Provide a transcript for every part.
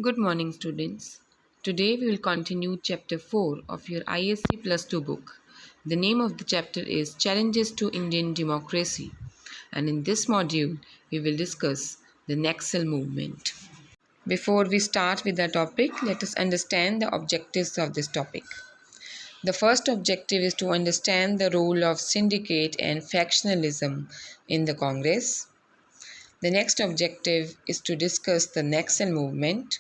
Good morning, students. Today we will continue chapter 4 of your ISC Plus 2 book. The name of the chapter is Challenges to Indian Democracy, and in this module we will discuss the Naxal movement. Before we start with the topic, let us understand the objectives of this topic. The first objective is to understand the role of syndicate and factionalism in the Congress. The next objective is to discuss the Naxal movement.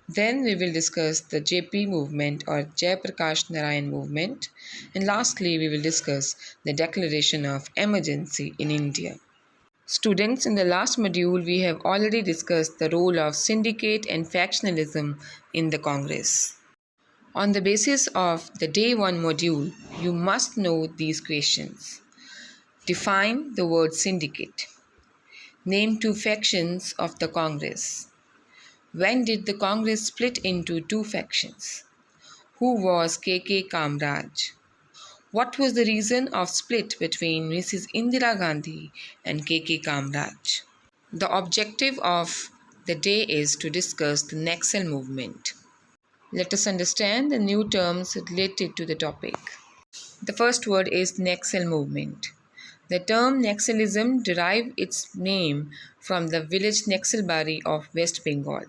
Then we will discuss the JP movement or Jayaprakash Narayan movement. And lastly, we will discuss the declaration of emergency in India. Students, in the last module, we have already discussed the role of syndicate and factionalism in the Congress. On the basis of the day 1 module, you must know these questions. Define the word syndicate. Name 2 factions of the Congress. When did the Congress split into 2 factions? Who was K.K. Kamraj? What was the reason of split between Mrs. Indira Gandhi and K.K. Kamraj? The objective of the day is to discuss the Naxal movement. Let us understand the new terms related to the topic. The first word is Naxal movement. The term Naxalism derived its name from the village Naxalbari of West Bengal.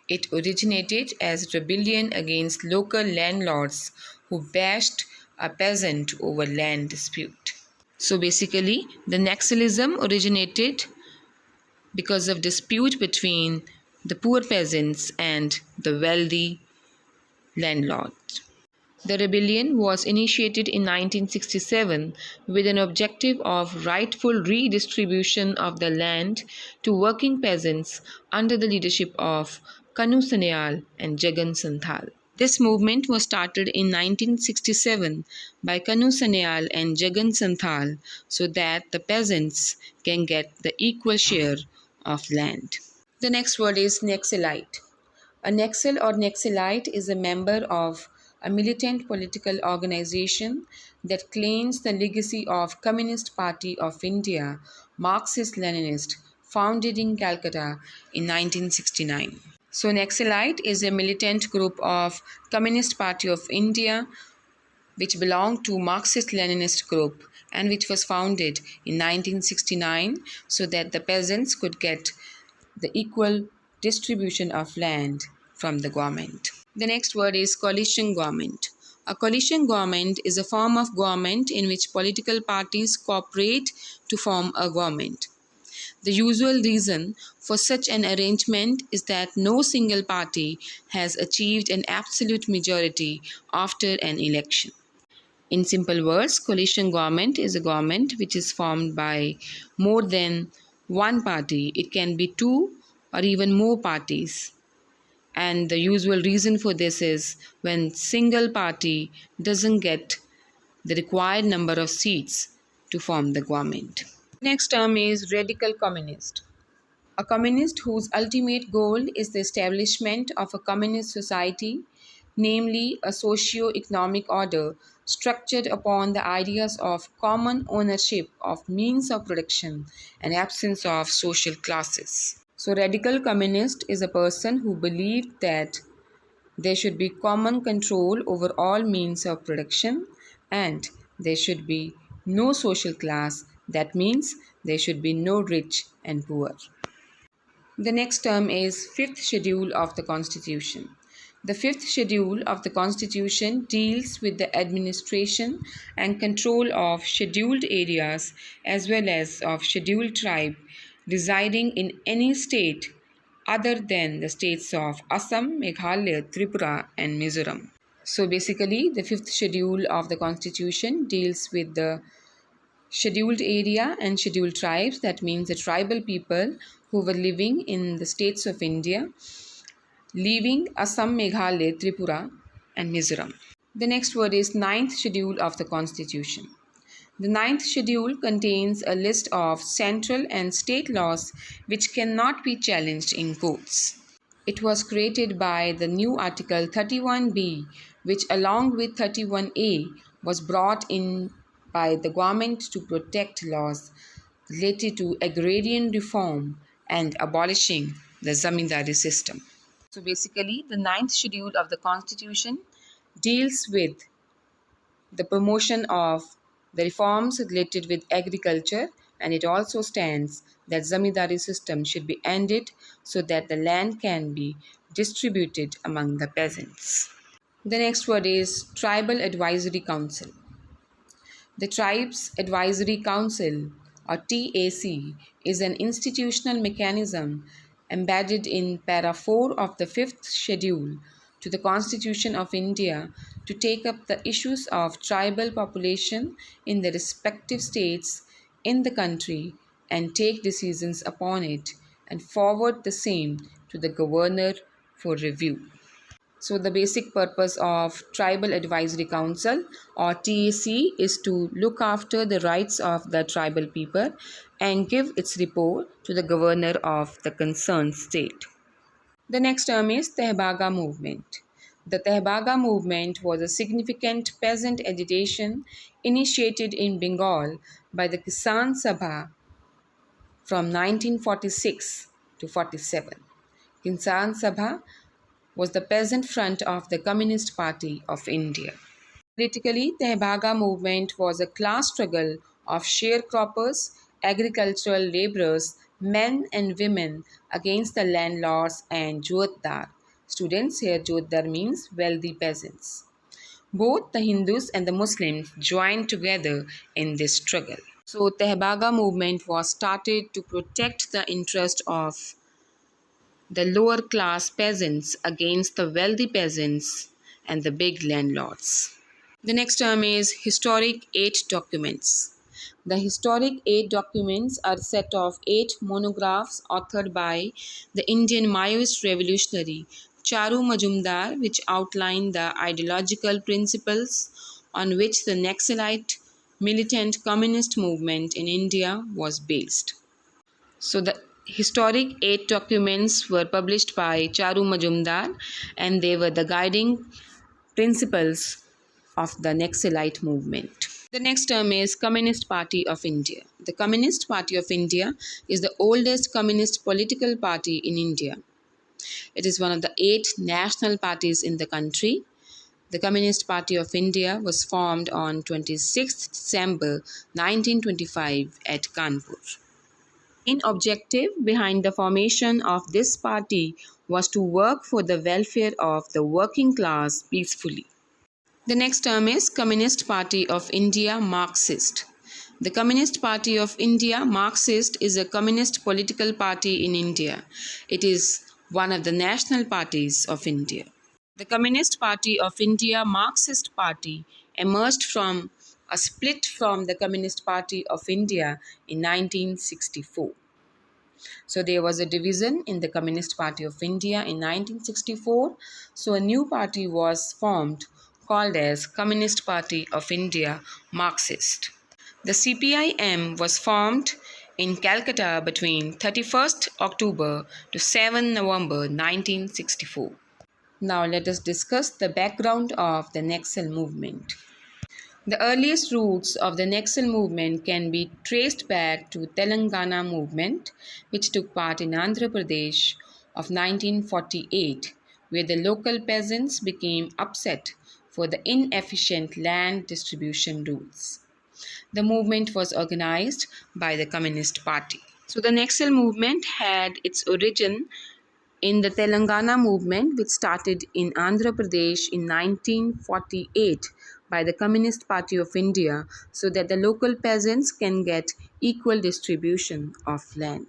It originated as rebellion against local landlords who bashed a peasant over land dispute. So basically, the Naxalism originated because of dispute between the poor peasants and the wealthy landlords. The rebellion was initiated in 1967 with an objective of rightful redistribution of the land to working peasants under the leadership of Kanu Sunya and Jagan Santhal. This movement was started in 1967 by Kanu Sunya and Jagan Santhal so that the peasants can get the equal share of land. The next word is Naxalite. A Naxal or Naxalite is a member of a militant political organization that claims the legacy of Communist Party of India, Marxist-Leninist, founded in Calcutta in 1969. So Naxalite is a militant group of Communist Party of India which belonged to Marxist-Leninist group and which was founded in 1969 so that the peasants could get the equal distribution of land from the government. The next word is coalition government. A coalition government is a form of government in which political parties cooperate to form a government. The usual reason for such an arrangement is that no single party has achieved an absolute majority after an election. In simple words, coalition government is a government which is formed by more than one party. It can be 2 or even more parties. And the usual reason for this is when single party doesn't get the required number of seats to form the government. Next term is radical communist. A communist whose ultimate goal is the establishment of a communist society, namely a socio-economic order structured upon the ideas of common ownership of means of production and absence of social classes. So radical communist is a person who believed that there should be common control over all means of production and there should be no social class. That means there should be no rich and poor. The next term is fifth schedule of the Constitution. The fifth schedule of the Constitution deals with the administration and control of scheduled areas as well as of scheduled tribe residing in any state other than the states of Assam, Meghalaya, Tripura and Mizoram. So basically, the fifth schedule of the Constitution deals with the scheduled area and scheduled tribes. That means the tribal people who were living in the states of India, leaving Assam, Meghalaya, Tripura and Mizoram. The next word is ninth schedule of the Constitution. The ninth schedule contains a list of central and state laws which cannot be challenged in courts. It was created by the new Article 31B, which along with 31A was brought in by the government to protect laws related to agrarian reform and abolishing the zamindari system. So basically, the ninth schedule of the Constitution deals with the promotion of the reforms related with agriculture, and it also stands that zamindari system should be ended so that the land can be distributed among the peasants. The next word is Tribal Advisory Council. The Tribes Advisory Council, or TAC, is an institutional mechanism embedded in Para 4 of the 5th Schedule to the Constitution of India to take up the issues of tribal population in the respective states in the country and take decisions upon it and forward the same to the governor for review. So, the basic purpose of Tribal Advisory Council or TAC is to look after the rights of the tribal people and give its report to the governor of the concerned state. The next term is Tehbaga movement. The Tehbaga movement was a significant peasant agitation initiated in Bengal by the Kisan Sabha from 1946 to 47. Kisan Sabha was the peasant front of the Communist Party of India. Politically, the Tehbaga movement was a class struggle of sharecroppers, agricultural laborers, men and women against the landlords and jotdar. Students, here jotdar means wealthy peasants. Both the Hindus and the Muslims joined together in this struggle. So, Tehbaga movement was started to protect the interest of the lower class peasants against the wealthy peasants and the big landlords. The next term is Historic 8 Documents. The Historic 8 Documents are a set of 8 monographs authored by the Indian Maoist revolutionary Charu Majumdar, which outline the ideological principles on which the Naxalite militant communist movement in India was based. So the historic 8 documents were published by Charu Majumdar, and they were the guiding principles of the Naxalite movement. The next term is Communist Party of India. The Communist Party of India is the oldest communist political party in India. It is one of the 8 national parties in the country. The Communist Party of India was formed on 26th December 1925 at Kanpur. The main objective behind the formation of this party was to work for the welfare of the working class peacefully. The next term is Communist Party of India Marxist. The Communist Party of India Marxist is a communist political party in India. It is one of the national parties of India. The Communist Party of India Marxist Party emerged from a split from the Communist Party of India in 1964. So there was a division in the Communist Party of India in 1964. So a new party was formed called as Communist Party of India Marxist. The CPIM was formed in Calcutta between 31st October to 7 November 1964. Now let us discuss the background of the Naxal movement. The earliest roots of the Nexul movement can be traced back to Telangana movement, which took part in Andhra Pradesh of 1948, where the local peasants became upset for the inefficient land distribution rules. The movement was organized by the Communist Party. So the Nexul movement had its origin in the Telangana movement, which started in Andhra Pradesh in 1948 by the Communist Party of India, so that the local peasants can get equal distribution of land.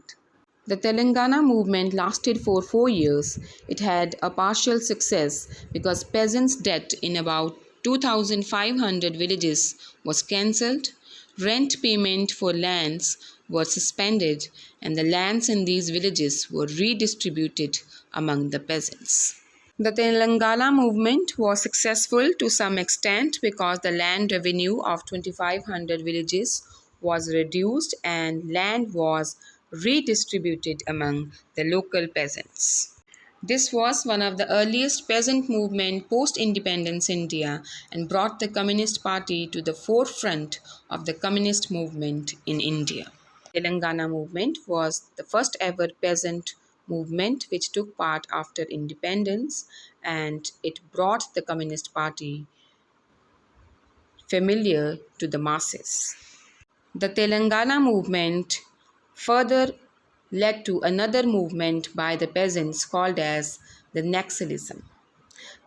The Telangana movement lasted for 4 years. It had a partial success because peasants' debt in about 2,500 villages was cancelled, rent payment for lands was suspended, and the lands in these villages were redistributed among the peasants. The Telangana movement was successful to some extent because the land revenue of 2,500 villages was reduced and land was redistributed among the local peasants. This was one of the earliest peasant movement post-independence India and brought the Communist Party to the forefront of the communist movement in India. Telangana movement was the first ever peasant movement which took part after independence, and it brought the Communist Party familiar to the masses. The Telangana movement further led to another movement by the peasants called as the Naxalism.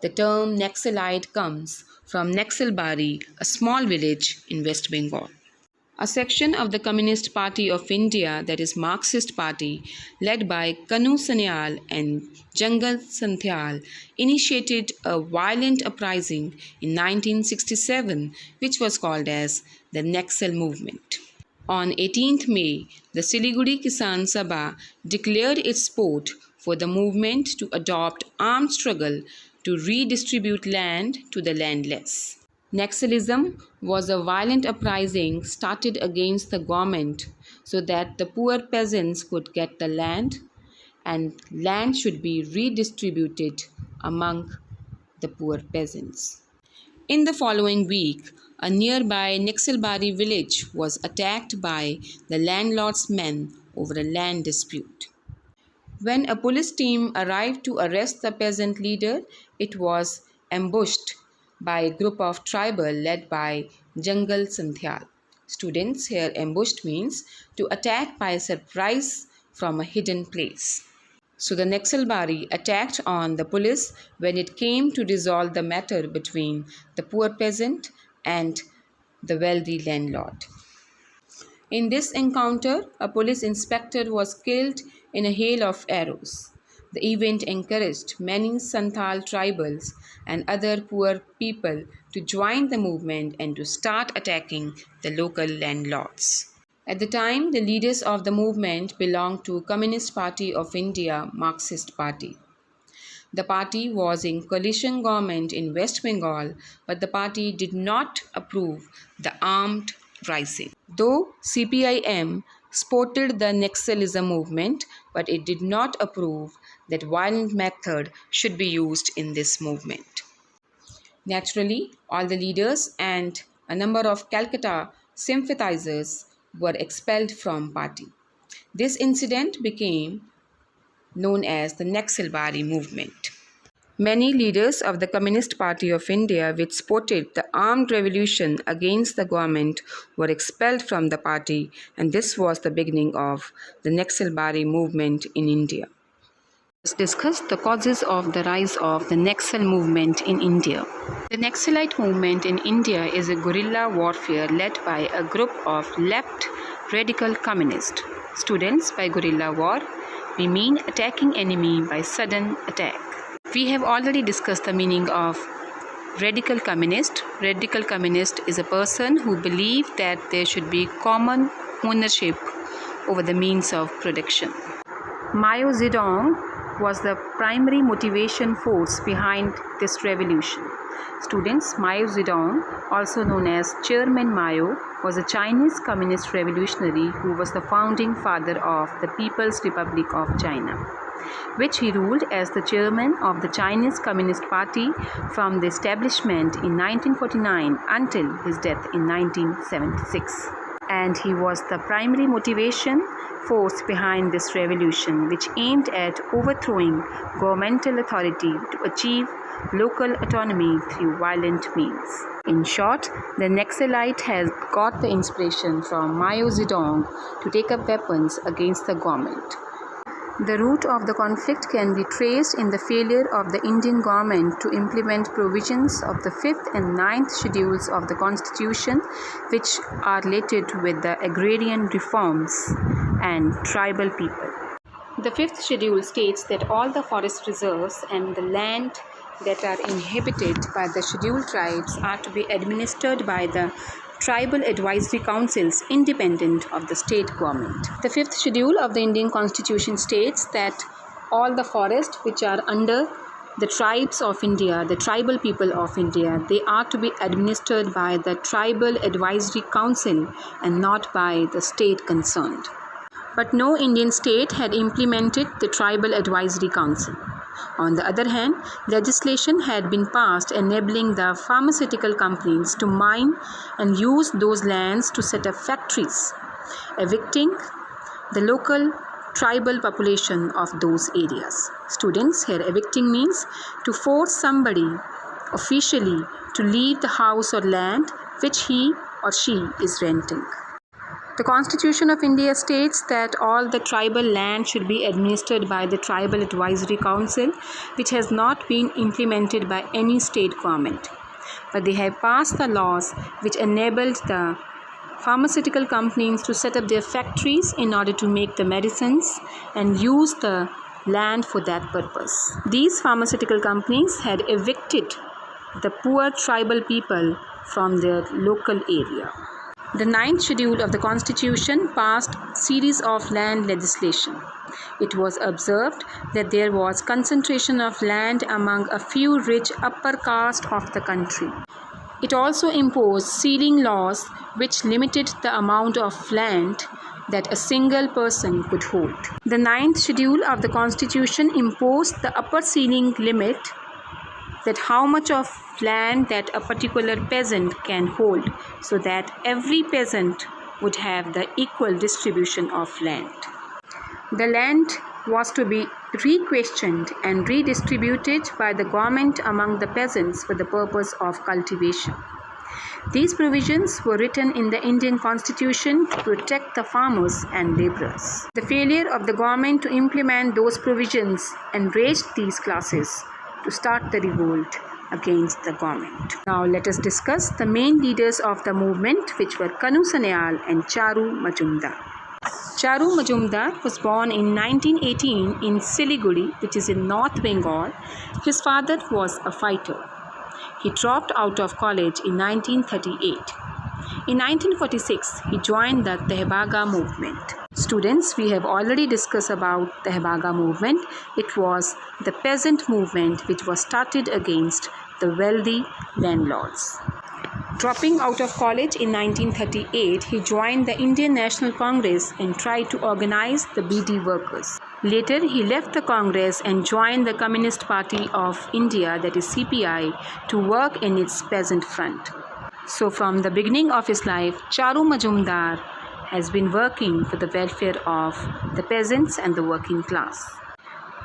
The term Naxalite comes from Naxalbari, a small village in West Bengal. A section of the Communist Party of India, that is Marxist Party, led by Kanu Sunya and Jangal Santhyal, initiated a violent uprising in 1967, which was called as the Naxal movement. On 18th May, the Siliguri Kisan Sabha declared its support for the movement to adopt armed struggle to redistribute land to the landless. Naxalism was a violent uprising started against the government so that the poor peasants could get the land and land should be redistributed among the poor peasants. In the following week, a nearby Naxalbari village was attacked by the landlord's men over a land dispute. When a police team arrived to arrest the peasant leader, it was ambushed by a group of tribal led by Jangal Santhyal. Students, here ambushed means to attack by surprise from a hidden place. So the Naxalbari attacked on the police when it came to resolve the matter between the poor peasant and the wealthy landlord. In this encounter, a police inspector was killed in a hail of arrows. The event encouraged many Santhal tribals and other poor people to join the movement and to start attacking the local landlords. At the time, the leaders of the movement belonged to Communist Party of India, Marxist Party. The party was in coalition government in West Bengal, but the party did not approve the armed rising. Though CPIM supported the Naxalism movement, but it did not approve that violent method should be used in this movement. Naturally, all the leaders and a number of Calcutta sympathizers were expelled from party. This incident became known as the Naxalbari movement. Many leaders of the Communist Party of India, which supported the armed revolution against the government, were expelled from the party, and this was the beginning of the Naxalbari movement in India. Let's discuss the causes of the rise of the Naxal movement in India. The Naxalite movement in India is a guerrilla warfare led by a group of left radical communists. Students, by guerrilla war, we mean attacking enemy by sudden attack. We have already discussed the meaning of radical communist. Radical communist is a person who believes that there should be common ownership over the means of production. Mao Zedong was the primary motivation force behind this revolution. Students, Mao Zedong, also known as Chairman Mao, was a Chinese communist revolutionary who was the founding father of the People's Republic of China, which he ruled as the chairman of the Chinese Communist Party from the establishment in 1949 until his death in 1976. And he was the primary motivation force behind this revolution, which aimed at overthrowing governmental authority to achieve local autonomy through violent means. In short, the Naxalite has got the inspiration from Mao Zedong to take up weapons against the government. The root of the conflict can be traced in the failure of the Indian government to implement provisions of the 5th and 9th schedules of the Constitution, which are related with the agrarian reforms and tribal people. The 5th schedule states that all the forest reserves and the land that are inhabited by the scheduled tribes are to be administered by the tribal advisory councils independent of the state government. The 5th schedule of the Indian Constitution states that all the forests which are under the tribes of India, the tribal people of India, they are to be administered by the tribal advisory council and not by the state concerned. But no Indian state had implemented the tribal advisory council. On the other hand, legislation had been passed enabling the pharmaceutical companies to mine and use those lands to set up factories, evicting the local tribal population of those areas. Students, here evicting means to force somebody officially to leave the house or land which he or she is renting. The Constitution of India states that all the tribal land should be administered by the Tribal Advisory Council, which has not been implemented by any state government. But they have passed the laws which enabled the pharmaceutical companies to set up their factories in order to make the medicines and use the land for that purpose. These pharmaceutical companies had evicted the poor tribal people from their local area. The 9th schedule of the Constitution passed series of land legislation. It was observed that there was concentration of land among a few rich upper caste of the country. It also imposed ceiling laws which limited the amount of land that a single person could hold. The 9th schedule of the Constitution imposed the upper ceiling limit, that how much of land that a particular peasant can hold, so that every peasant would have the equal distribution of land. The land was to be re-questioned and redistributed by the government among the peasants for the purpose of cultivation. These provisions were written in the Indian Constitution to protect the farmers and laborers. The failure of the government to implement those provisions enraged these classes to start the revolt against the government. Now let us discuss the main leaders of the movement, which were Kanu Sunya and Charu Majumdar. Charu Majumdar was born in 1918 in Siliguri, which is in North Bengal. His father was a fighter. He dropped out of college in 1938. In 1946, he joined the Tehbaga movement. Students, we have already discussed about the Tehbaga movement. It was the peasant movement which was started against the wealthy landlords. Dropping out of college in 1938, he joined the Indian National Congress and tried to organize the beedi workers. Later, he left the Congress and joined the Communist Party of India, that is CPI, to work in its peasant front. So from the beginning of his life, Charu Majumdar has been working for the welfare of the peasants and the working class.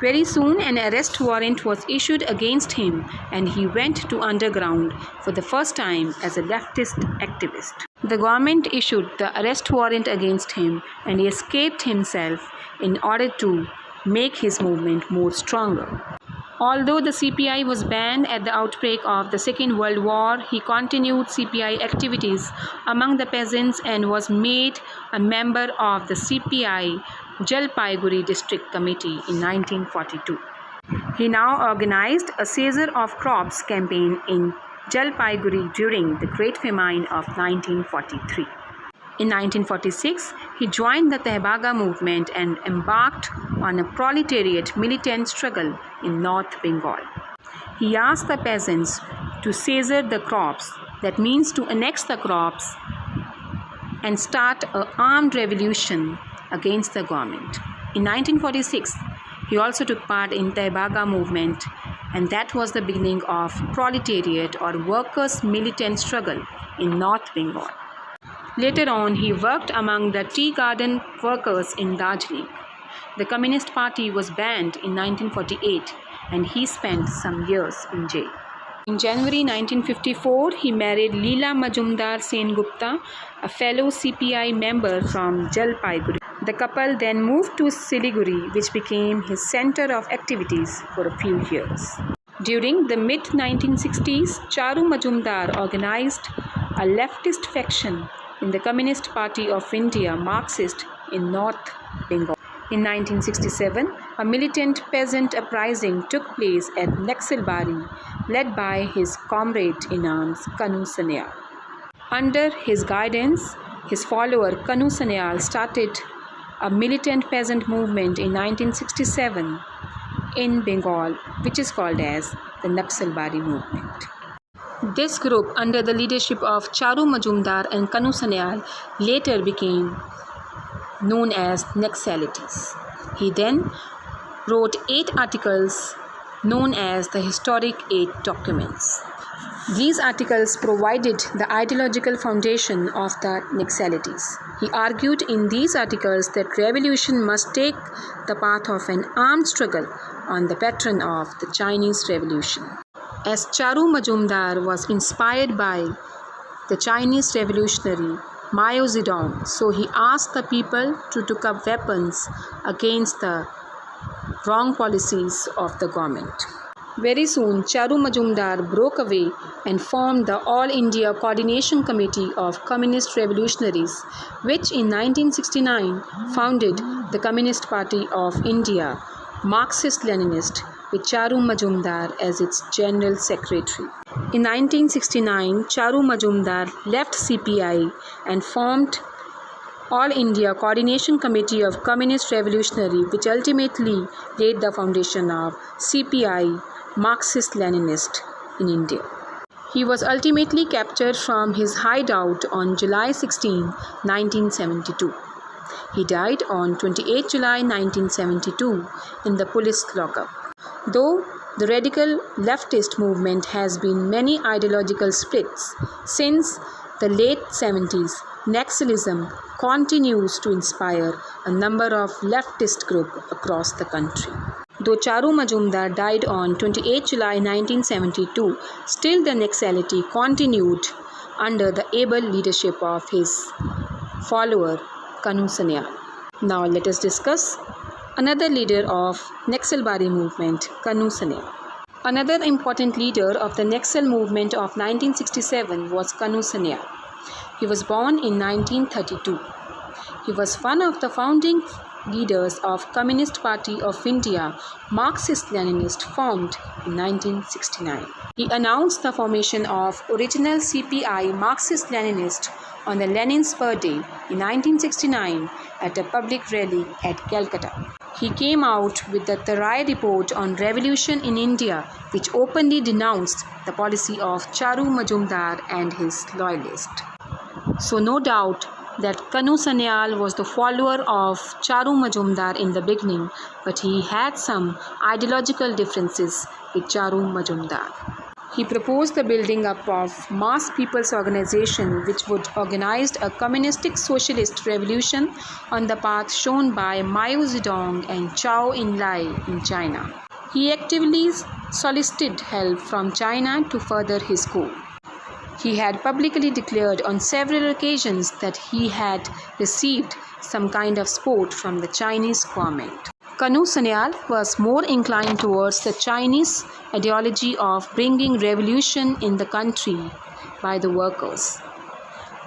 Very soon, an arrest warrant was issued against him and he went to underground for the first time as a leftist activist. The government issued the arrest warrant against him and he escaped himself in order to make his movement more stronger. Although the CPI was banned at the outbreak of the Second World War, he continued CPI activities among the peasants and was made a member of the CPI Jalpaiguri District Committee in 1942. He now organized a Seizure of Crops campaign in Jalpaiguri during the Great Famine of 1943. In 1946, he joined the Tehbaga movement and embarked on a proletariat militant struggle in North Bengal. He asked the peasants to seizure the crops, that means to annex the crops and start an armed revolution against the government. In 1946, he also took part in Tehbaga movement, and that was the beginning of proletariat or workers' militant struggle in North Bengal. Later on, he worked among the tea garden workers in Darjeeling. The Communist Party was banned in 1948 and he spent some years in jail. In January 1954, he married Leela Majumdar Sengupta, a fellow CPI member from Jalpaiguri. The couple then moved to Siliguri, which became his center of activities for a few years. During the mid-1960s, Charu Majumdar organized a leftist faction in the Communist Party of India, Marxist, in North Bengal. In 1967, a militant peasant uprising took place at Naxal, led by his comrade in arms, Kanu Sunya. Under his guidance, his follower Kanu Sunya started a militant peasant movement in 1967 in Bengal, which is called as the Naxal movement. This group, under the leadership of Charu Majumdar and Kanu Sunya, later became known as Naxalites. He then wrote 8 articles known as the Historic 8 Documents. These articles provided the ideological foundation of the Naxalites. He argued in these articles that revolution must take the path of an armed struggle on the pattern of the Chinese Revolution. As Charu Majumdar was inspired by the Chinese revolutionary Mao Zedong, so he asked the people to take up weapons against the wrong policies of the government. Very soon, Charu Majumdar broke away and formed the All India Coordination Committee of Communist Revolutionaries, which in 1969 founded the Communist Party of India, Marxist-Leninist, with Charu Majumdar as its General Secretary. In 1969, Charu Majumdar left CPI and formed All India Coordination Committee of Communist Revolutionary, which ultimately laid the foundation of CPI, Marxist-Leninist in India. He was ultimately captured from his hideout on July 16, 1972. He died on 28 July 1972 in the police lockup. Though the radical leftist movement has been many ideological splits since the late 70s, Naxalism continues to inspire a number of leftist groups across the country. Though Charu Majumdar died on 28 July 1972, still the Naxality continued under the able leadership of his follower Kanu Sunya. Now let us discuss another leader of Naxalbari movement, Kanu Sunya. Another important leader of the Naxal movement of 1967 was Kanu Sunya. He was born in 1932. He was one of the founding leaders of Communist Party of India, Marxist-Leninist, formed in 1969. He announced the formation of original CPI Marxist-Leninist on the Lenin's birthday in 1969 at a public rally at Calcutta. He came out with the Tarai Report on Revolution in India, which openly denounced the policy of Charu Majumdar and his loyalists. So no doubt that Kanu Sunya was the follower of Charu Majumdar in the beginning, but he had some ideological differences with Charu Majumdar. He proposed the building up of mass people's organization which would organize a communistic socialist revolution on the path shown by Mao Zedong and Zhou Enlai in China. He actively solicited help from China to further his goal. He had publicly declared on several occasions that he had received some kind of support from the Chinese government. Kanu Sunya was more inclined towards the Chinese ideology of bringing revolution in the country by the workers.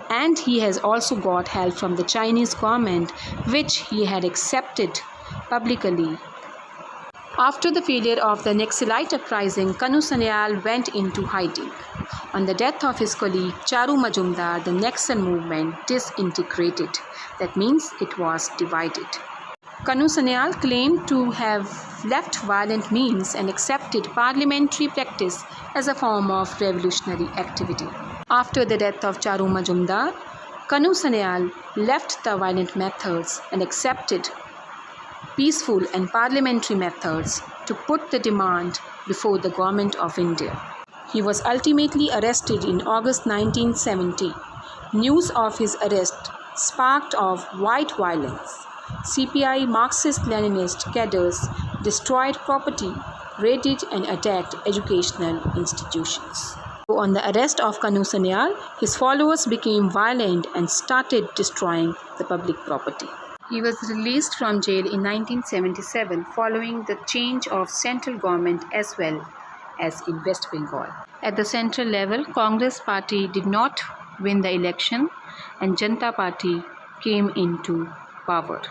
And he has also got help from the Chinese government, which he had accepted publicly. After the failure of the Naxalite uprising, Kanu Sunya went into hiding. On the death of his colleague Charu Majumdar, the Naxal movement disintegrated. That means it was divided. Kanu Sunya claimed to have left violent means and accepted parliamentary practice as a form of revolutionary activity. After the death of Charu Majumdar, Kanu Sunya left the violent methods and accepted peaceful and parliamentary methods to put the demand before the government of India. He was ultimately arrested in August 1970. News of his arrest sparked off white violence. CPI Marxist-Leninist cadres destroyed property, raided and attacked educational institutions. On the arrest of Kanu Sunya, his followers became violent and started destroying the public property. He was released from jail in 1977 following the change of central government as well as in West Bengal. At the central level, Congress party did not win the election and Janata Party came into power.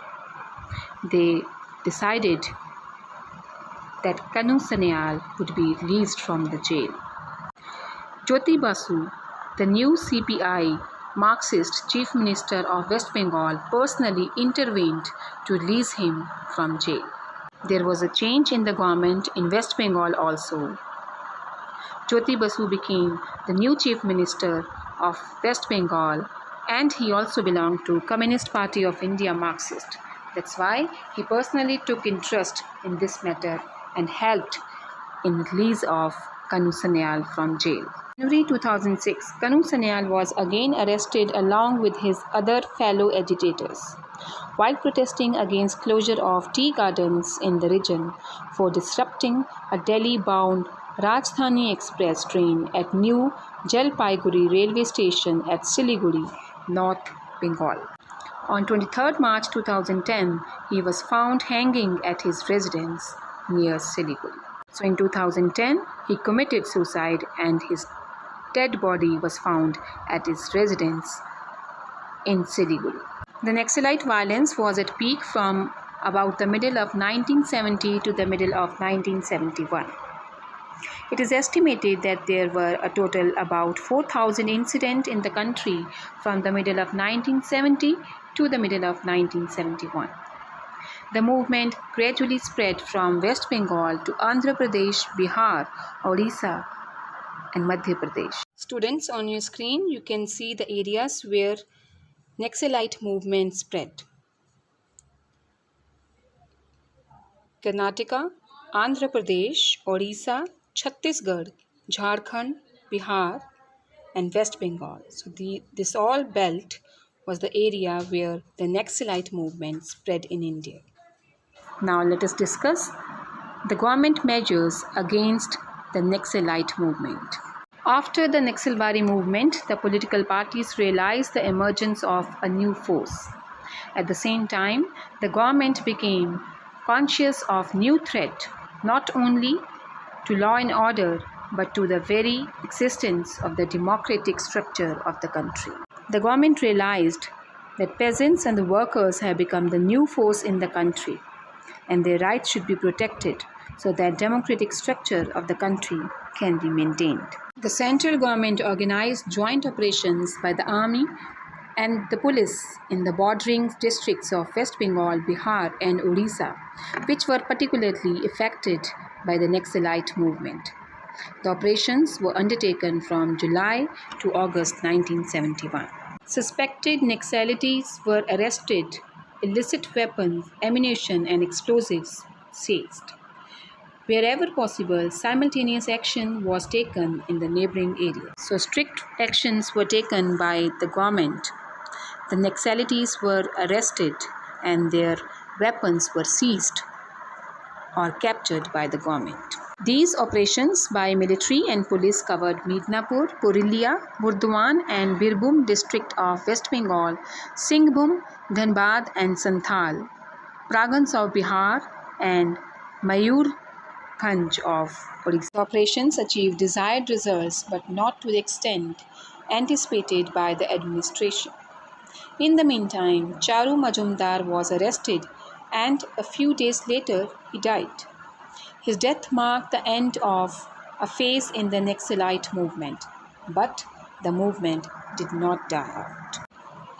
They decided that Kanu Sunya would be released from the jail. Jyoti Basu, the new CPI Marxist Chief Minister of West Bengal, personally intervened to release him from jail. There was a change in the government in West Bengal also. Jyoti Basu became the new Chief Minister of West Bengal and he also belonged to Communist Party of India Marxist. That's why he personally took interest in this matter and helped in release of Kanu Sunya from jail. January 2006, Kanu Sunya was again arrested along with his other fellow agitators while protesting against closure of tea gardens in the region for disrupting a Delhi-bound Rajdhani Express train at New Jalpaiguri railway station at Siliguri, North Bengal. On 23 March 2010, he was found hanging at his residence near Siliguri. So in 2010, he committed suicide and his dead body was found at his residence in Siliguri. The Naxalite violence was at peak from about the middle of 1970 to the middle of 1971. It is estimated that there were a total about 4,000 incidents in the country from the middle of 1970 to the middle of 1971. The movement gradually spread from West Bengal to Andhra Pradesh, Bihar, Odisha, and Madhya Pradesh. Students, on your screen you can see the areas where Naxalite movement spread. Karnataka, Andhra Pradesh, Odisha, Chhattisgarh, Jharkhand, Bihar, and West Bengal. So this all belt was the area where the Naxalite movement spread in India. Now let us discuss the government measures against the Naxalite movement. After the Naxalbari movement, the political parties realized the emergence of a new force. At the same time, the government became conscious of new threat, not only to law and order, but to the very existence of the democratic structure of the country. The government realized that peasants and the workers have become the new force in the country, and their rights should be protected so that democratic structure of the country can be maintained. The central government organized joint operations by the army and the police in the bordering districts of West Bengal, Bihar, and Odisha, which were particularly affected by the Naxalite movement. The operations were undertaken from July to August 1971. Suspected Naxalites were arrested, illicit weapons, ammunition, and explosives seized. Wherever possible, simultaneous action was taken in the neighboring areas. So strict actions were taken by the government. The Naxalites were arrested and their weapons were seized or captured by the government. These operations by military and police covered Midnapur, Purulia, Burdwan and Birbhum district of West Bengal, Singhbhum, Dhanbad and Santhal, Pragans of Bihar and Mayurbhanj of Odisha. Operations achieved desired results but not to the extent anticipated by the administration. In the meantime, Charu Majumdar was arrested and a few days later he died. His death marked the end of a phase in the Naxalite movement, but the movement did not die out.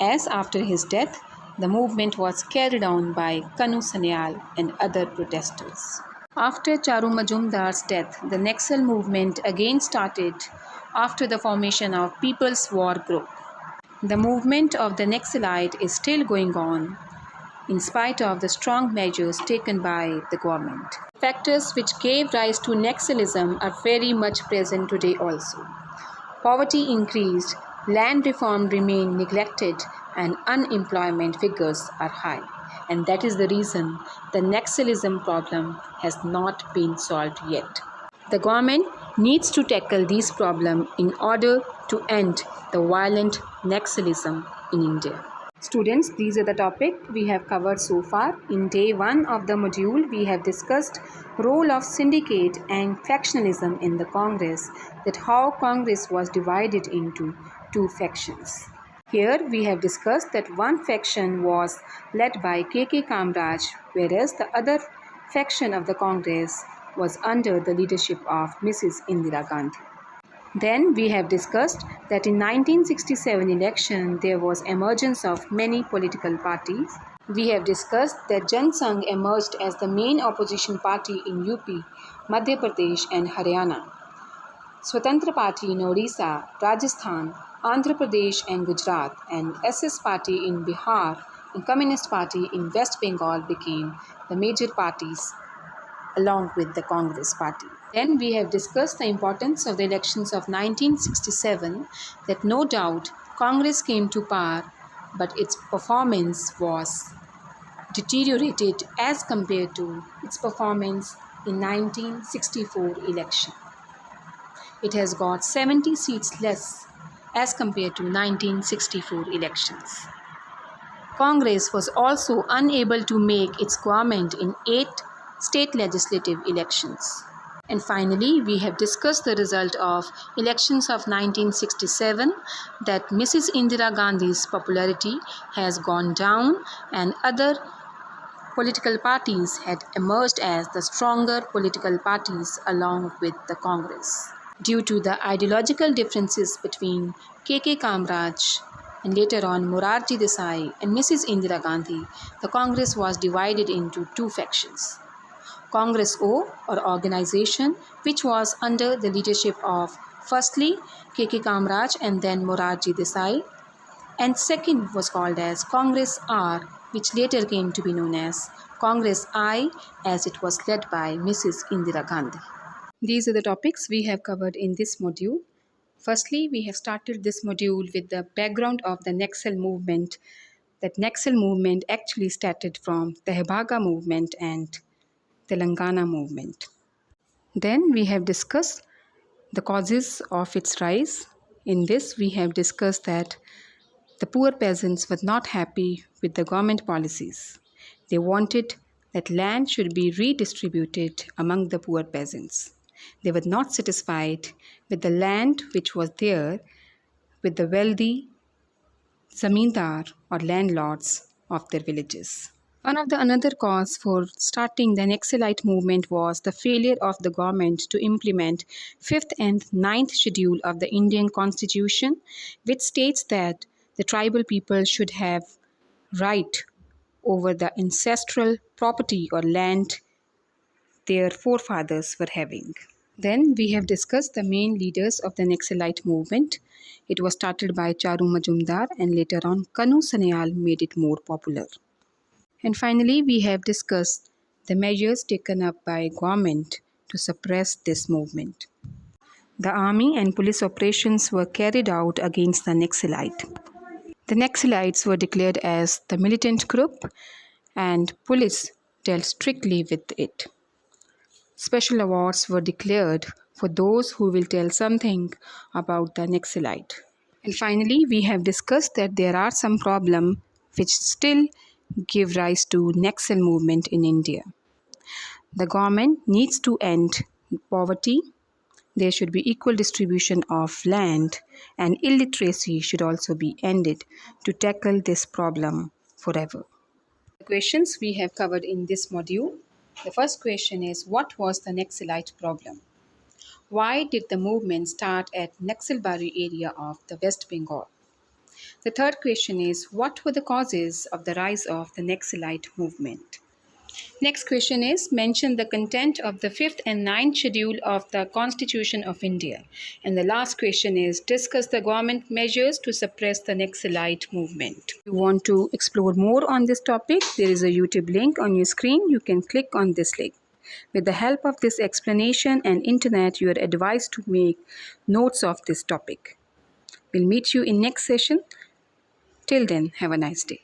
As after his death, the movement was carried on by Kanu Sunya and other protesters. After Charu Majumdar's death, the Naxal movement again started after the formation of People's War Group. The movement of the Naxalite is still going on in spite of the strong measures taken by the government. Factors which gave rise to Naxalism are very much present today also. Poverty increased, land reform remained neglected, and unemployment figures are high. And that is the reason the Naxalism problem has not been solved yet. The government needs to tackle these problems in order to end the violent Naxalism in India. Students, these are the topics we have covered so far. In day 1 of the module, we have discussed role of syndicate and factionalism in the Congress, that how Congress was divided into 2 factions. Here we have discussed that one faction was led by K.K. Kamraj, whereas the other faction of the Congress was under the leadership of Mrs. Indira Gandhi. Then we have discussed that in 1967 election there was emergence of many political parties. We have discussed that Jan Sangh emerged as the main opposition party in UP, Madhya Pradesh and Haryana. Swatantra Party in Odisha, Rajasthan, Andhra Pradesh and Gujarat, and SS Party in Bihar and Communist Party in West Bengal became the major parties along with the Congress Party. Then we have discussed the importance of the elections of 1967, that no doubt Congress came to power, but its performance was deteriorated as compared to its performance in 1964 election. It has got 70 seats less as compared to 1964 elections. Congress was also unable to make its government in 8 state legislative elections. And finally, we have discussed the result of elections of 1967, that Mrs. Indira Gandhi's popularity has gone down and other political parties had emerged as the stronger political parties along with the Congress. Due to the ideological differences between K.K. Kamraj and later on Morarji Desai and Mrs. Indira Gandhi, the Congress was divided into two factions. Congress O, or organization, which was under the leadership of firstly K.K. Kamraj and then Morarji Desai, and second was called as Congress R, which later came to be known as Congress I, as it was led by Mrs. Indira Gandhi. These are the topics we have covered in this module. Firstly, we have started this module with the background of the Naxal movement. That Naxal movement actually started from the Tehbaga movement and Telangana movement. Then we have discussed the causes of its rise. In this, we have discussed that the poor peasants were not happy with the government policies. They wanted that land should be redistributed among the poor peasants. They were not satisfied with the land which was there with the wealthy zamindar or landlords of their villages. One of the another cause for starting the Naxalite movement was the failure of the government to implement 5th and 9th schedule of the Indian Constitution, which states that the tribal people should have right over the ancestral property or land their forefathers were having. Then we have discussed the main leaders of the Naxalite movement. It was started by Charu Majumdar and later on Kanu Sunya made it more popular. And finally, we have discussed the measures taken up by government to suppress this movement. The army and police operations were carried out against the Naxalite. The Naxalites were declared as the militant group and police dealt strictly with it. Special awards were declared for those who will tell something about the Naxalite. And finally, we have discussed that there are some problems which still give rise to Naxal movement in India. The government needs to end poverty. There should be equal distribution of land, and illiteracy should also be ended to tackle this problem forever. The questions we have covered in this module. The first question is, what was the Naxalite problem? Why did the movement start at Naxalbari area of the West Bengal? The third question is, what were the causes of the rise of the Naxalite movement? Next question is, mention the content of the 5th and 9th schedule of the Constitution of India. And the last question is, discuss the government measures to suppress the Naxalite movement. If you want to explore more on this topic, there is a YouTube link on your screen. You can click on this link. With the help of this explanation and internet, you are advised to make notes of this topic. We'll meet you in next session. Till then, have a nice day.